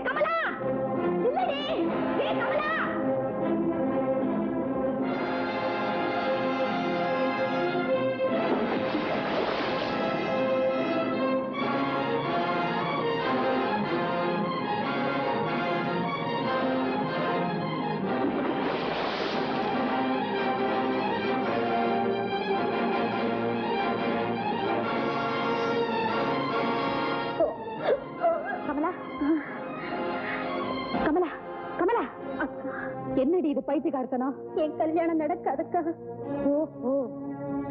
கமலா இல்லடி, கமலா என்னடி இது பைத்தியக்காரத்தனம்? என் கல்யாணம் நடக்காதுக்கா. ஓஹோ,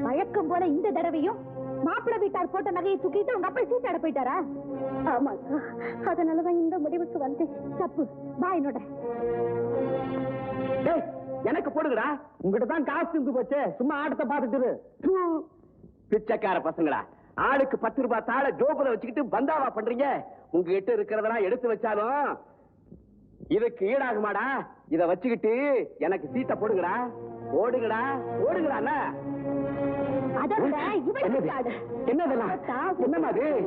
வழக்கம் போல இந்த தடவையும் மாப்பிள்ளை வீட்டார் போட்ட நகையை தூக்கிட்டு உங்க அப்பா சீட்டாட போயிட்டாரா? ஆமாக்கா, அதனாலதான் இந்த முடிவுக்கு வந்து. தப்பு, வா என்னோட. எனக்கு போடுங்கடா, உங்ககிட்ட தான் காசு இருந்து போச்சு, சும்மா ஆட்டத்தை பார்த்துட்டு. பிச்சைக்கார பசங்களா, ஆளுக்கு 10 ரூபாய் தாள ஜோபுல வச்சுக்கிட்டு பந்தாவா பண்றீங்க? உங்ககிட்ட இருக்கிறதெல்லாம் எடுத்து வச்சாலும் இதுக்கு ஈடாகுமாடா? இத வச்சுக்கிட்டு எனக்கு சீட்டை போடுங்கடா, ஓடுங்கடா, ஓடுங்கடா.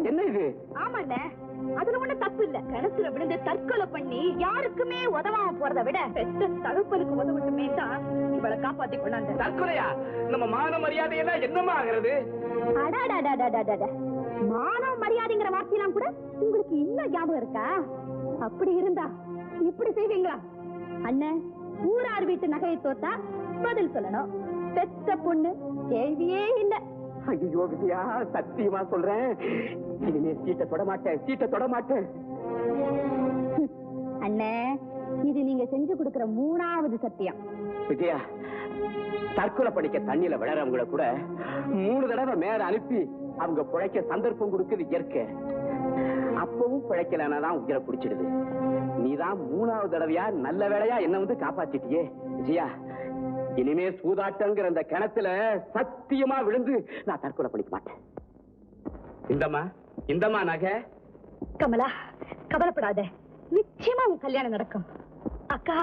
என்ன இது? ஆமாண்ண, அதுல ஒண்ணு தப்பு இல்ல. கிணத்துல விழுந்து தற்கொலை பண்ணி யாருக்குமே உதவாம போறதை விட பெத்த தகப்பனுக்கு உதவட்டுமே தான் இவளை காப்பாத்தி கொண்டாங்க. தற்கொலையா? நம்ம மான மரியாதையெல்லாம் என்னமா ஆகிறது? மானம் மரியாதைங்கிற வார்த்தையெல்லாம் கூட உங்களுக்கு இன்னும் ஞாபகம் இருக்கா? அப்படி இருந்தா இப்படி செய்வீங்களா? அண்ணன், ஊரார் வீட்டு நகையை தோத்தா பதில் சொல்லணும். பெத்த பொண்ணு கேள்வியே இல்ல. ஐயோ விஜயா, சத்தியமா சொல்றேன், இனிமே சீட்டை தொட மாட்டேன், சீட்டை தொட மாட்டேன். அண்ணே, இது நீங்க செஞ்சு கொடுக்கிற 3வது சத்தியம். விஜயா, தற்கொலை படிக்க தண்ணியில விழறவங்கள கூட 3 தடவை மேல அனுப்பி அவங்க பிழைக்க சந்தர்ப்பம் கொடுக்குது இயற்கை. அப்பவும் பிழைக்கலனாதான் உயிரை பிடிச்சிடுது. நீதான் 3வது தடவையா நல்ல வேளையா என்ன வந்து காப்பாத்திட்டியே. விஜயா, இனிமே சூதாட்டங்கிற அந்த கிணத்துல சத்தியமா விழுந்து நான் தற்கொலை பண்ணிக்க மாட்டேன். இந்தம்மா நகை. கமலா, கவலைப்படாத, நிச்சயமா உன் கல்யாணம் நடக்கும். அக்கா,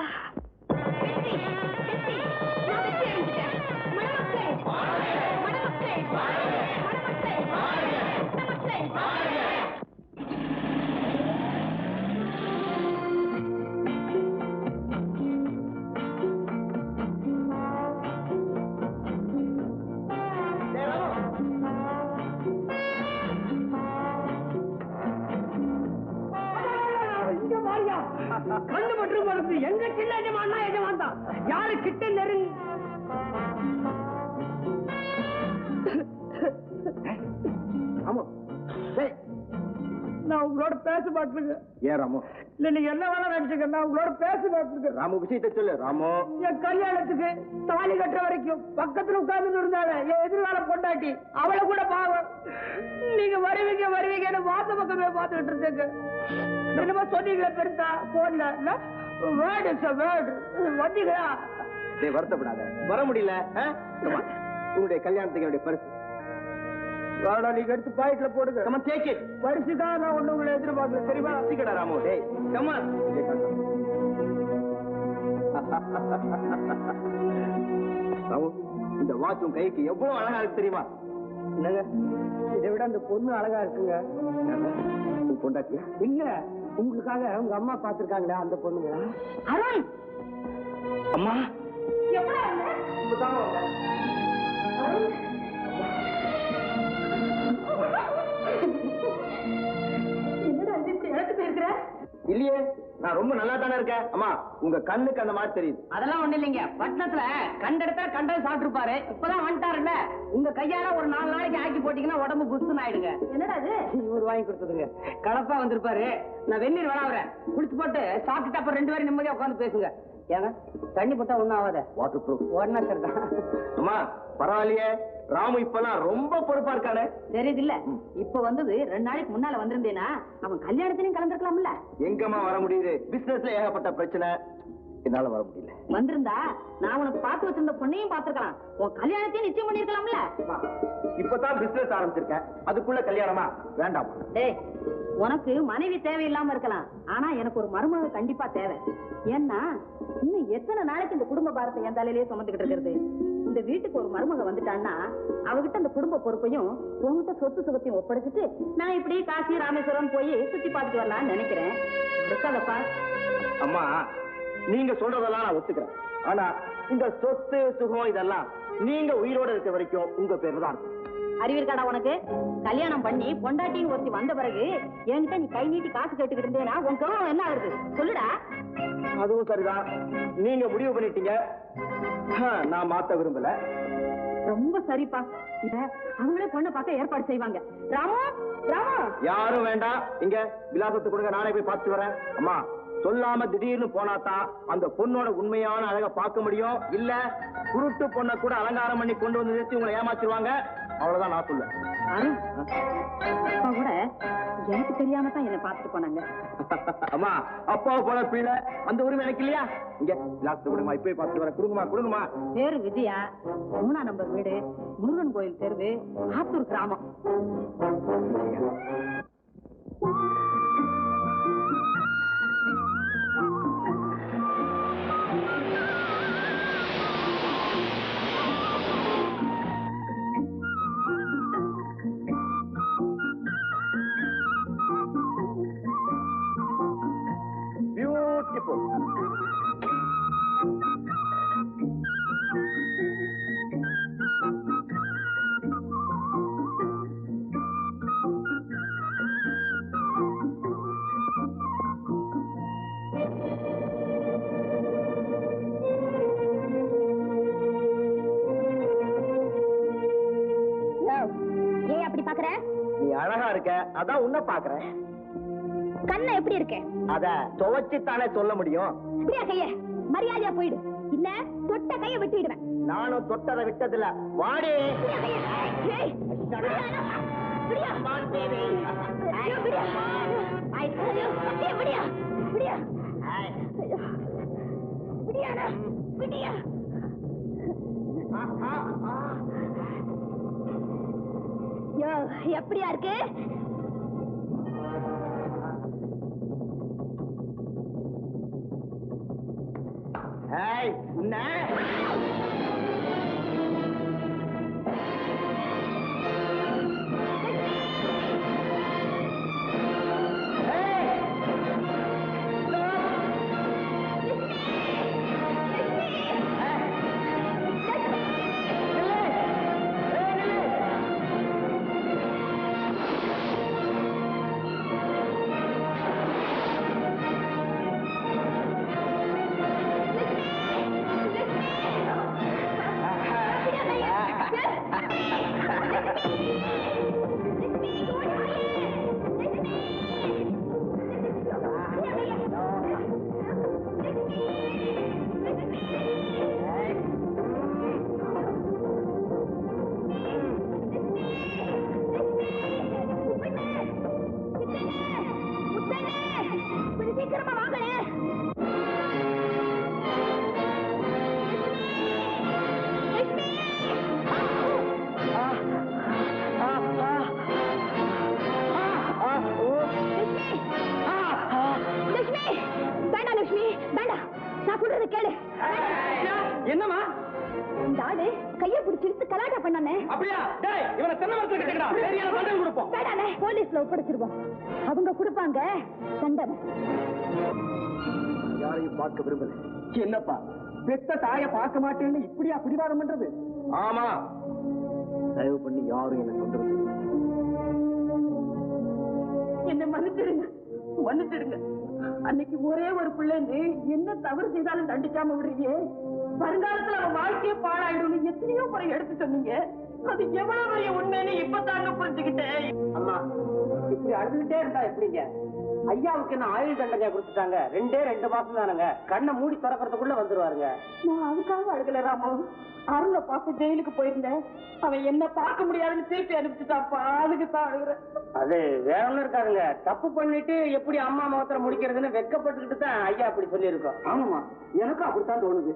கண்ணு மட்டும் மறுத்து எங்க சின்ன எஜமானா எஜமான் தான். யாரு கிட்ட நெருங்கி ஆமா, நான் உங்களோட பேச மாட்டேங்க. ஏன் ராமு? இல்ல, நீங்க என்ன வேணா நினைச்சுக்க, நான் உங்களோட பேச மாட்டேங்க. ராமு, விஷயத்தை சொல்லு ராமு. என் கல்யாணத்துக்கு தாலி கட்டுற வரைக்கும் பக்கத்துல உட்கார்ந்து இருந்தாங்க என் எதிர்கால பொண்டாட்டி. அவளை கூட பாவம் நீங்க வருவீங்கன்னு வாச பக்கமே பார்த்துட்டு இருந்தேங்க. என்னமோ சொன்னீங்களா பெருசா போன்ல, வேர்டு வேர்டு வந்தீங்களா? வருத்தப்படாத, வர முடியல. உங்களுடைய கல்யாணத்துக்கு என்னுடைய பரிசு வாடா, நீங்க எடுத்து பாக்கெட்ல போடுங்க. Come on take it. பரிசுதான் நான் ஒண்ணு உங்களை எதிர்பார்க்கல, தெரியுமா? சீக்கிரம் ராமு. டேய் கமன். ராமு, இந்த வாட்ச் உன் கைக்கு எவ்வளவு அழகா இருக்கு தெரியுமா? என்னங்க, இதை விட அந்த பொண்ணு அழகா இருக்குங்க. உன் பொண்டாட்டியா? இல்ல, உங்களுக்காக உங்க அம்மா பாத்துருக்காங்களே அந்த பொண்ணுங்க. அருண், அம்மா என்னடா இது இப்படி இழந்து போயிருக்கிற? இல்லையே, நான் ரொம்ப நல்லா தானே இருக்கேன். அம்மா, உங்க கண்ணுக்கு அந்த மாதிரி தெரியுது. அதெல்லாம் ஒண்ணு இல்லைங்க, பட்டணத்துல கண்டெடுத்தா கண்டது சாப்பிட்டுருப்பாரு, இப்பதான் வந்துட்டாருல்ல. உங்க கையால ஒரு 4 நாளைக்கு ஆக்கி போட்டீங்கன்னா உடம்பு புஷ்னு ஆயிடுங்க. என்னடா அது? இவர் வாங்கி கொடுத்ததுங்க. கலப்பா வந்திருப்பாரு. நான் வெந்நீர் விளாவுறேன், குளிச்சு போட்டு சாப்பிட்டுட்டு அப்புறம் 2 பேரும் நிம்மதியா உட்காந்து பேசுங்க. ஏங்க, தண்ணி போட்டா ஒண்ணும் ஆகாத, வாட்டர் ப்ரூஃப். உடனே சரிதான். அம்மா பரவாயில்லையே, ராமு இப்பெல்லாம் ரொம்ப பொறுப்பா இருக்கானே. தெரியுது இல்ல? இப்ப வந்தது 2 நாளைக்கு முன்னால வந்திருந்தேனா அவன் கல்யாணத்திலையும் கலந்துருக்கலாம்ல. எங்கம்மா வர முடியுது, பிசினஸ்ல ஏகப்பட்ட பிரச்சனை, என்னால வர முடியல. வந்திருந்தா நான் உனக்கு பார்த்து வச்சிருந்த பொண்ணையும் பார்த்திருக்கலாம், உன் கல்யாணத்தையும் நிச்சயம் பண்ணிருக்கலாம்ல. இப்பதான் பிசினஸ் ஆரம்பிச்சிருக்கேன், அதுக்குள்ள கல்யாணமா? வேண்டாம். டேய், உனக்கு மனைவி தேவையில்லாம இருக்கலாம், ஆனா எனக்கு ஒரு மருமக கண்டிப்பா தேவை. ஏன்னா இன்னும் எத்தனை நாளைக்கு இந்த குடும்ப பாரத்தை என் தலையிலேயே சுமந்துக்கிட்டு இருக்கிறது? இந்த வீட்டுக்கு ஒரு மருமக வந்துட்டான்னா அவகிட்ட அந்த குடும்ப பொறுப்பையும் உங்ககிட்ட சொத்து சுகத்தையும் ஒப்படைச்சிட்டு நான் இப்படி காசி ராமேஸ்வரம் போய் சுத்தி பார்த்துட்டு வரலாம்னு நினைக்கிறேன். இருக்காதப்பா. அம்மா நீங்க சொல்றதெல்லாம் நான் ஒத்துக்கிறேன். ஆனா இந்த சொத்து சுகம் இதெல்லாம் நீங்க உயிரோட இருக்க வரைக்கும் உங்க பேர்ல தான் இருக்கும். அறிவிருக்காடா உனக்கு? கல்யாணம் பண்ணி பொண்டாட்டின்னு ஒருத்தி வந்த பிறகு என்கிட்ட நீ கை நீட்டி காசு கேட்டுக்கிட்டு இருந்தேனா உன் கௌரவம் என்ன ஆகுது சொல்லுடா. அதுவும் சரிதான். நீங்க முடிவு பண்ணிட்டீங்க, நான் மாத்த விரும்பல. ரொம்ப சரிப்பா. இத அவங்களே பொண்ணை பார்க்க ஏற்பாடு செய்வாங்க. ராமு ராமு யாரும் வேண்டாம். இங்க விலாசத்தை கொடுங்க, நானே போய் பார்த்து வரேன். அம்மா சொல்லாம திடீர்னு போனாதான் அந்த பொண்ணோட உண்மையான அழகை பார்க்க முடியும். இல்ல குருட்டு பொண்ணை கூட அலங்காரம் பண்ணி கொண்டு வந்து நிறுத்தி உங்களை ஏமாச்சிருவாங்க. அவ்வளவுதான் நான் சொல்லுவேன். அப்பா கூட எனக்கு தெரியாம தான் என்ன பார்த்துட்டு போனாங்க. அம்மா அப்பாவை போல பிள்ளை அந்த உரிமை எனக்கு இல்லையா? இங்க விலாசத்தை கொடுங்கம்மா, இப்பவே பார்த்து வரேன். கொடுங்கம்மா கொடுங்கம்மா. பேரு விஜயா, 3ஆம் நம்பர் வீடு, முருகன் கோயில் தெருவு, ஆத்தூர் கிராமம். பியூட்டிஃபுல். ஏன் அப்படி பாக்குற? நீ அழகா இருக்க, அதான் உன்னை பாக்குறேன். கண்ணை எப்படி இருக்கேன்? அத துவைச்சுத்தானே சொல்ல முடியும். இப்படியா கைய மரியாதையா போயிடு, இல்ல தொட்ட கைய விட்டுடுவேன். நானும் தொட்டதை விட்டதில்ல. வாடி. இப்படியா கைய? ஏய், இப்படியா? இப்படியா? ஐயோ, இப்படியா? ஐயோ, இப்படியா? இப்படியா? ஐயோ. இப்படியாடா? இப்படியா? யோ, எப்படியா இருக்கு? ஏய், உன்ன சீக்கிரமா வாங்களே. என்னமா இந்த ஆளு கைய பிடிச்சிட்டு கலாட்டா பண்ணானே. அப்படியா? டேய், இவனை தென்னை மரத்துல கட்டிக்கடா. சரியான தண்டனை கொடுப்போம். வேடானே, போலீஸ்ல ஒப்படைச்சிருவோம். அவங்க கொடுப்பாங்க தண்டனை. யாரையும் பார்க்க விரும்பல. என்னப்பா பெத்த தாய பார்க்க மாட்டேன்னு இப்படியா பிடிவாதம் பண்றது? ஆமா, தயவு பண்ணி யாரும் என்ன தொந்தரவு செய்ய. என்ன மன்னிச்சிடுங்க, மன்னிச்சிடுங்க. அன்னைக்கு ஒரே ஒரு பிள்ளைன்னு என்ன தவறு செய்தாலும் தண்டிக்காம விடுறீங்க. வருங்காலத்துல அவன் வாழ்க்கையே பாழாயிடும் எத்தனையோ முறை எடுத்து சொன்னீங்க. அது எவ்வளவு பெரிய உண்மைன்னு இப்பதாங்க புரிஞ்சுக்கிட்டேன். அம்மா இப்படி அழுதுகிட்டே இருந்தா எப்படிங்க? ஐயாவுக்கு என்ன ஆயுள் தண்டனை கொடுத்துட்டாங்க. 2 மாசம் தானுங்க. கண்ணை மூடி திறக்கிறதுக்குள்ள வந்துருவாருங்க. நான் அதுக்காக அழுகல ராமு. அருளை பார்த்து ஜெயிலுக்கு போயிருந்தேன். அவன் என்ன பார்க்க முடியாதுன்னு திருப்பி அனுப்பிச்சுட்டாப்பா. அதுக்கு தான் அழுகுறேன். அது வேற ஒண்ணும் இருக்காதுங்க. தப்பு பண்ணிட்டு எப்படி அம்மா முகத்துல முடிக்கிறதுன்னு வெட்கப்பட்டுக்கிட்டு தான் ஐயா அப்படி சொல்லி இருக்கோம். ஆமாமா, எனக்கும் அப்படித்தான் தோணுது.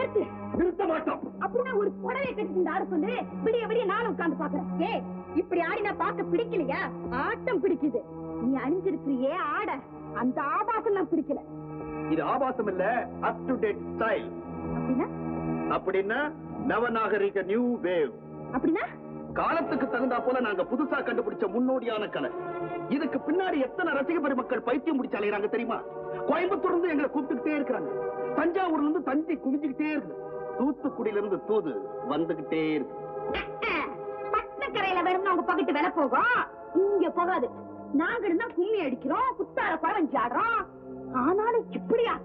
நிறுத்து. நிறுத்த மாட்டோம். அப்படின்னா ஒரு புடவை கட்டிட்டு ஆட சொல்லு. விடிய விடிய நானும் உட்கார்ந்து பாக்குறேன். ஏய், இப்படி ஆடினா பார்க்க பிடிக்கலையா? ஆட்டம் பிடிக்குது. நீ அணிஞ்சிருக்கிறியே ஆட, அந்த ஆபாசம் நான் பிடிக்கல. இது ஆபாசம் இல்ல, அப் டு டேட் ஸ்டைல். அப்படின்னா அப்படின்னா நவநாகரிக நியூ வேவ். அப்படின்னா காலத்துக்கு தகுந்தா போல நாங்க புதுசா கண்டுபிடிச்ச முன்னோடியான கலை. இதுக்கு பின்னாடி எத்தனை ரசிக பெருமக்கள் பைத்தியம் முடிச்சு அலையறாங்க தெரியுமா? கோயம்புத்தூர்ல இருந்து எங்களை கூப்பிட்டுக்கிட்டே இருக்கிறாங்க. தஞ்சாவூர்ல இருந்து தஞ்சை குமிஞ்சுக்கிட்டே இருக்கு. தூத்துக்குடியில இருந்து தூது வந்துகிட்டே இருக்கு. பட்டக்கரையில வேணும்னு அவங்க பக்கத்து வேலை போகும், இங்க போகாது. நாங்க இருந்தா கும்மி அடிக்கிறோம், குத்தால குறவஞ்சி ஆடுறோம். ஆனாலும் இப்படியா?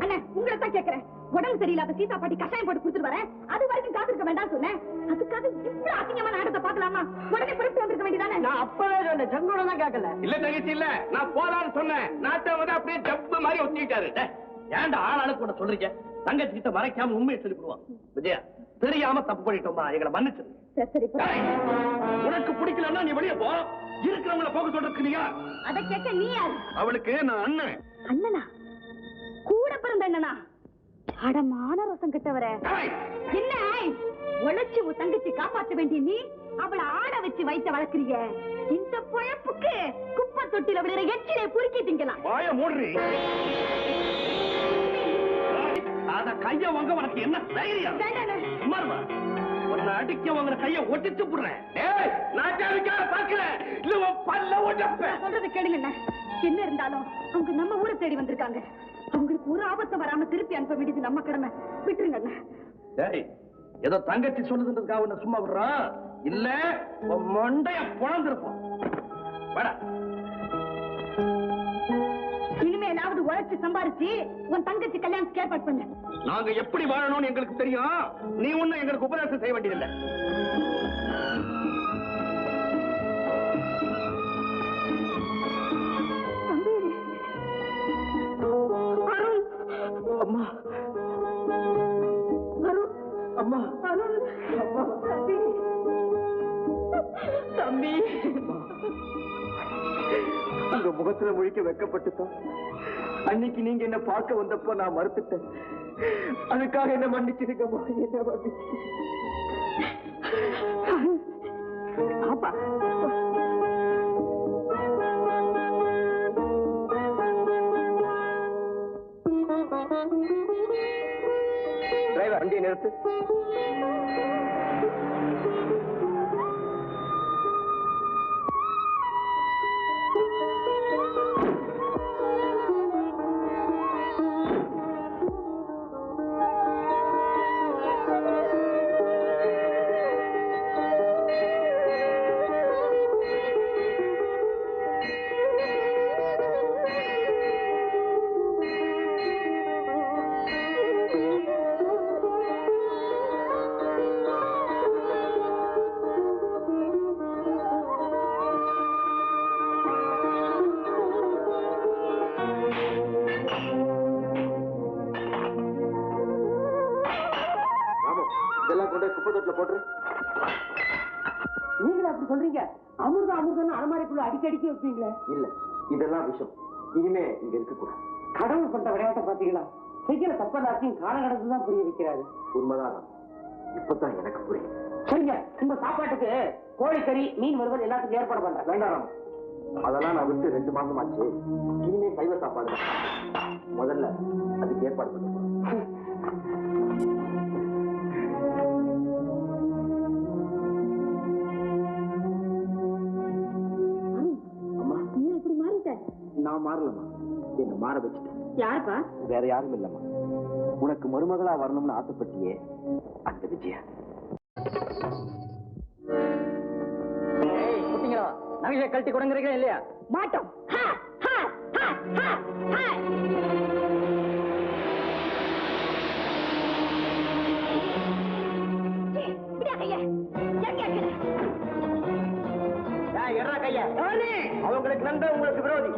அண்ணா, உங்களை தான் கேட்கிறேன். உடம்பு சரியில்லாத சீதா பாட்டி கஷாயம் போட்டு கொடுத்துட்டு வரேன். அது வரைக்கும் காத்திருக்க வேண்டாம் சொன்னேன். அதுக்காக இவ்வளவு அசிங்கமான ஆட்டத்தை பார்க்கலாமா? உடனே புறப்பட்டு வந்திருக்க வேண்டியதானே? நான் அப்பவே சொன்னேன், செங்கோட தான் கேட்கல. இல்ல தங்கச்சி இல்ல, நான் போலான்னு சொன்னேன். நாட்டை வந்து அப்படியே ஜப்பு மாதிரி ஒத்திட்டாரு. ஏன்டா ஆளாளுக்கு கூட சொல்றீங்க? தங்கச்சி கிட்ட மறைக்காம உண்மையை சொல்லி போடுவான். விஜயா, தெரியாம தப்பு பண்ணிட்டோமா, எங்களை மன்னிச்சிரு. சரி, உனக்கு பிடிக்கலன்னா நீ வெளியே போ. இருக்கிறவங்கள போக சொல்றீங்க. அதை கேட்க நீ யாரு? அவளுக்கு நான் அண்ணன். அண்ணனா? கூட பிறந்த அண்ணனா? அடமான ரசம் கிட்டவர என்ன? உழைச்சு உன் தங்கச்சி காப்பாற்ற வேண்டிய நீ அவளை ஆட வச்சு வைத்த வளர்க்கிறிய. இந்த பொழப்புக்கு குப்பை தொட்டில விழுற எச்சிலே புரிக்கி திங்கலாம். வாய மூடுறி. அத கைய வாங்க உனக்கு என்ன தைரியம்? சும்மாருவா, உன்னை அடிக்க வாங்குற கைய ஒட்டிச்சு போடுறேன். சொல்றது கேளுங்க. என்ன இருந்தாலும் அவங்க நம்ம ஊரை தேடி வந்திருக்காங்க. அவங்களுக்கு ஒரு ஆபத்து வராம திருப்பி அனுப்ப வேண்டியது நம்ம கடமை. விட்டுருங்க. ஏதோ தங்கச்சி சொல்லுதுன்றதுக்காக உன்னை சும்மா விடுறான். இல்ல மண்டைய புலந்திருப்போம். இனிமேலாவது உழைச்சு சம்பாரிச்சு உன் தங்கச்சி கல்யாணத்துக்கு ஏற்பாடு பண்ண. நாங்க எப்படி வாழணும்னு எங்களுக்கு தெரியும். நீ ஒண்ணு எங்களுக்கு உபதேசம் செய்ய வேண்டியதில்லை. அம்மா, அம்மா, தம்பி, உங்க முகத்துல முழிக்க வெக்கப்பட்டுதான் அன்னைக்கு நீங்க என்ன பார்க்க வந்தப்போ நான் மறுத்துட்டேன். அதுக்காக என்ன மன்னிச்சிருக்கமா? என்ன மன்னிச்சு. பாப்பா, டிரைவர் வண்டியை நிறுத்து. நீங்களே அப்படி சொல்றீங்க? அமிர்தம் அமிர்தம் அலமாரிக்குள்ள அடிக்கடிக்கு வைப்பீங்களே? இல்ல, இதெல்லாம் விஷயம். இனிமே இங்க இருக்கக்கூடாது. கடவுள் பண்ற விளையாட்டை பாத்தீங்களா? செய்கிற தப்பதாத்தையும் காலகடத்து தான் புரிய வைக்கிறாரு. உண்மைதான். இப்பதான் எனக்கு புரியும். சரிங்க, உங்க சாப்பாட்டுக்கு கோழிக்கறி, மீன் வறுவல் எல்லாத்துக்கும் ஏற்பாடு பண்றேன். வேண்டாம், அதெல்லாம் நான் விட்டு 2 மாசம் ஆச்சு. இனிமே சைவ சாப்பாடு. முதல்ல அதுக்கு ஏற்பாடு பண்ணுவோம். நான் மாறலமா, என்ன மாற வச்சுட்டேன். யாருப்பா? வேற யாரும் இல்லம்மா. உனக்கு மருமகளா வரணும்னு ஆசைப்பட்டியே, அந்த விஜயா. குட்டிங்களா, நகையை கழட்டி கொடுங்கறீங்களா இல்லையா? மாட்டோம். அவங்களுக்கு நண்பர், உங்களுக்கு விரோதி.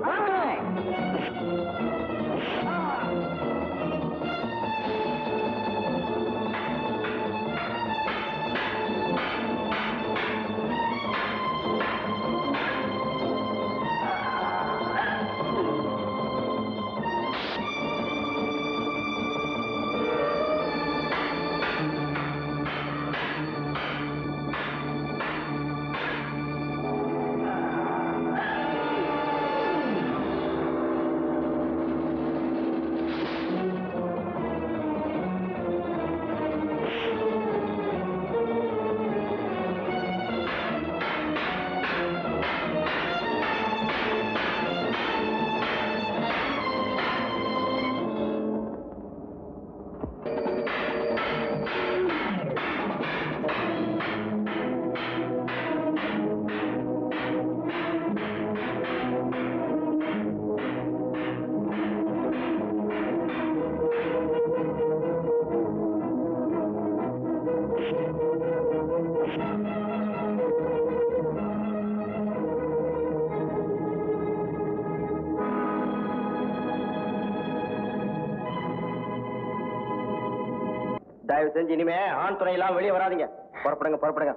தயவு செஞ்சு இனிமே ஆண் துணையெல்லாம் வெளியே வராதீங்க. புறப்படுங்க புறப்படுங்க.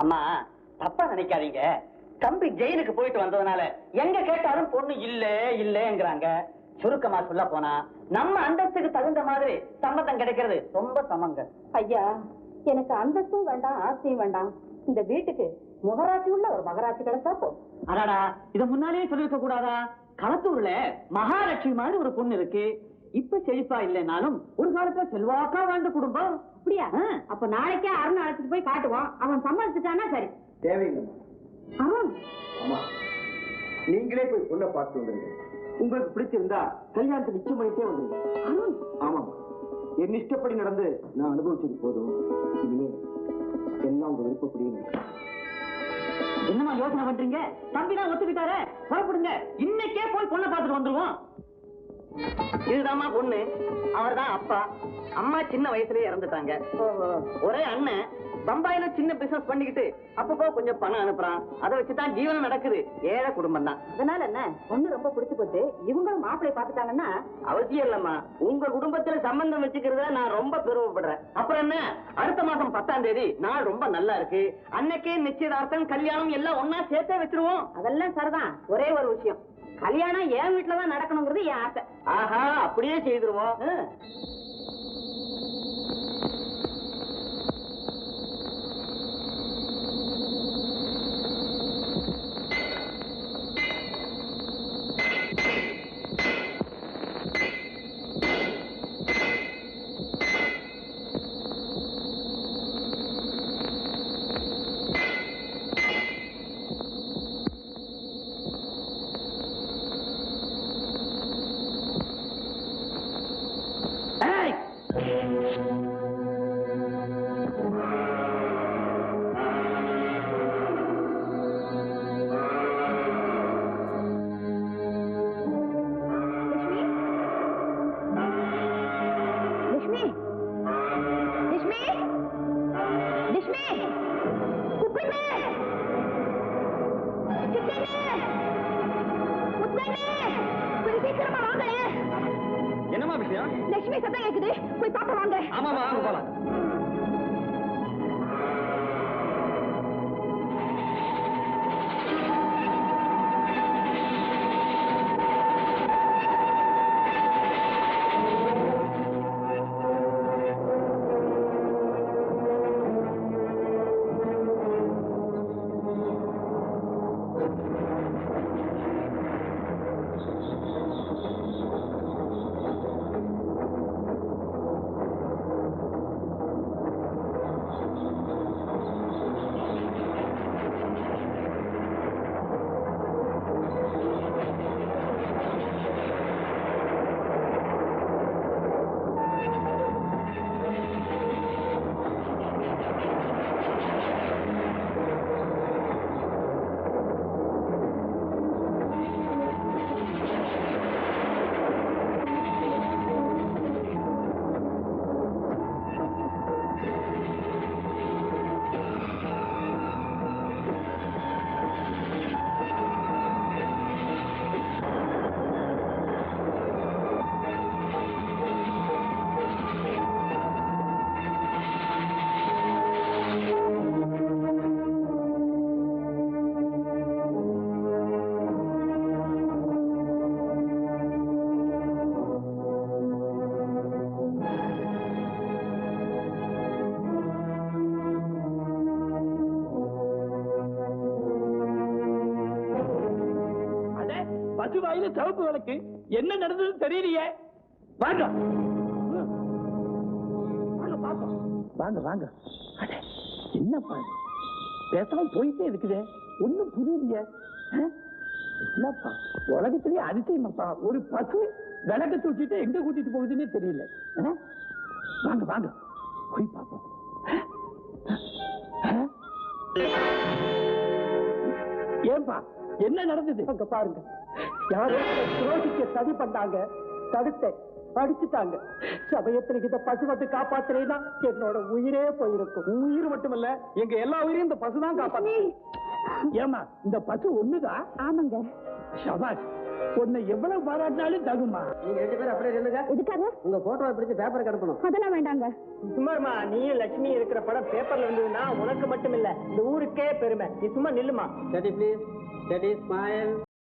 அம்மா தப்பா நினைக்காதீங்க. தம்பி ஜெயிலுக்கு போயிட்டு வந்ததுனால எங்க கேட்டாலும் பொண்ணு இல்ல இல்லங்கிறாங்க. சுருக்கமா சொல்ல போனா நம்ம அந்தஸ்துக்கு தகுந்த மாதிரி சம்மதம் கிடைக்கிறது ரொம்ப சமங்க. ஐயா, எனக்கு அந்தஸ்தும் வேண்டாம், ஆசையும் வேண்டாம். இந்த வீட்டுக்கு முகராட்சி உள்ள ஒரு மகராட்சி கிடைச்சா போ. அடாடா, இத முன்னாலே சொல்லிருக்க கூடாதா? களத்தூர்ல மகாலட்சுமி மாதிரி ஒரு பொண்ணு இருக்கு. இப்ப செழிப்பா இல்லைனாலும் ஒரு காலத்துல செல்வாக்கா வாழ்ந்த குடும்பம். அப்படியா? அப்ப நாளைக்கே அருண் அழைச்சிட்டு போய் காட்டுவோம். அவன் சம்மதிச்சுட்டானா சரி. தேவையில்லைம்மா. ஆமா, நீங்களே போய் பொண்ணை பார்த்து வந்துருங்க. உங்களுக்கு பிடிச்சிருந்தா கல்யாணத்தை நிச்சயம் பண்ணிட்டே வந்துருங்க. ஆமா, என் இஷ்டப்படி நடந்து நான் அனுபவிச்சது போதும். இனிமே எல்லாம் உங்க விருப்பப்படியே. என்னமா யோசனை பண்றீங்க? தம்பி தான் ஒத்துக்கிட்டாரு, புறப்படுங்க. இன்னைக்கே போய் பொண்ணை பார்த்துட்டு வந்துருவோம். இதுதாம்மா பொண்ணு, அவர் தான் அப்பா. அம்மா சின்ன வயசுலயே இறந்துட்டாங்க. ஒரே அண்ணன் பம்பாயில சின்ன பிசினஸ் பண்ணிக்கிட்டு அப்பப்போ கொஞ்சம் பணம் அனுப்புறான். அதை வச்சுதான் ஜீவனம் நடக்குது. ஏழை குடும்பம் தான். அதனால என்ன, பொண்ணு ரொம்ப பிடிச்சு போச்சு. இவங்களும் மாப்பிள்ளை பார்த்துட்டாங்கன்னா அவசியம் இல்லம்மா. உங்க குடும்பத்துல சம்பந்தம் வச்சுக்கிறத நான் ரொம்ப பெருமைப்படுறேன். அப்புறம் என்ன, அடுத்த மாசம் 10ஆம் தேதி நாள் ரொம்ப நல்லா இருக்கு. அன்னைக்கே நிச்சயதார்த்தம் கல்யாணம் எல்லாம் ஒன்னா சேர்த்தே வச்சிருவோம். அதெல்லாம் சரிதான். ஒரே ஒரு விஷயம், கல்யாணம் என் வீட்டுலதான் நடக்கணுங்கிறது என் ஆசை. ஆஹா, அப்படியே செய்திருவோம். என்னமா விஷயம்? லட்சுமி சத்தம் கேக்குது, போய் பாப்பா வாங்க. ஆமாமா, வாங்க போலாம். பசுவாயில சிவப்பு விளக்கு என்ன நடந்தது தெரியலையே. வாங்க வாங்க வாங்க. என்னப்பா பேசலாம் போயிட்டே இருக்குதே, ஒண்ணும் புரியலையே. இல்லப்பா, உலகத்திலேயே அதிசயமாப்பா, ஒரு பசு விளக்க தூக்கிட்டு எங்க கூட்டிட்டு போகுதுன்னே தெரியல. வாங்க வாங்க போய் பார்ப்போம். ஏன்பா என்ன நடந்தது? அங்க பாருங்க, யாரோ துரோகிக்க சதி பண்ணாங்க, தடுத்தேன், அடிச்சுட்டாங்க. சமயத்துல இத பசு வந்து காப்பாத்துறேன்னா என்னோட உயிரே போயிருக்கும். உயிர் மட்டுமல்ல, எங்க எல்லா உயிரையும் இந்த பசுதான் காப்பாத்து. ஏமா இந்த பசு ஒண்ணுதான்? ஆமாங்க. சபாஷ், உன்னை எவ்வளவு பாராட்டினாலும் தகுமா. நீங்க 2 பேரும் அப்படியே நில்லுங்க. எதுக்காக? உங்க போட்டோவை பிடிச்சு பேப்பருக்கு அனுப்பணும். அதெல்லாம் வேண்டாங்க. சும்மாருமா, நீயும் லட்சுமி இருக்கிற படம் பேப்பர்ல இருந்ததுன்னா உனக்கு மட்டும் இல்ல இந்த ஊருக்கே பெருமை. நீ சும்மா நில்லுமா. Study please. Study smile.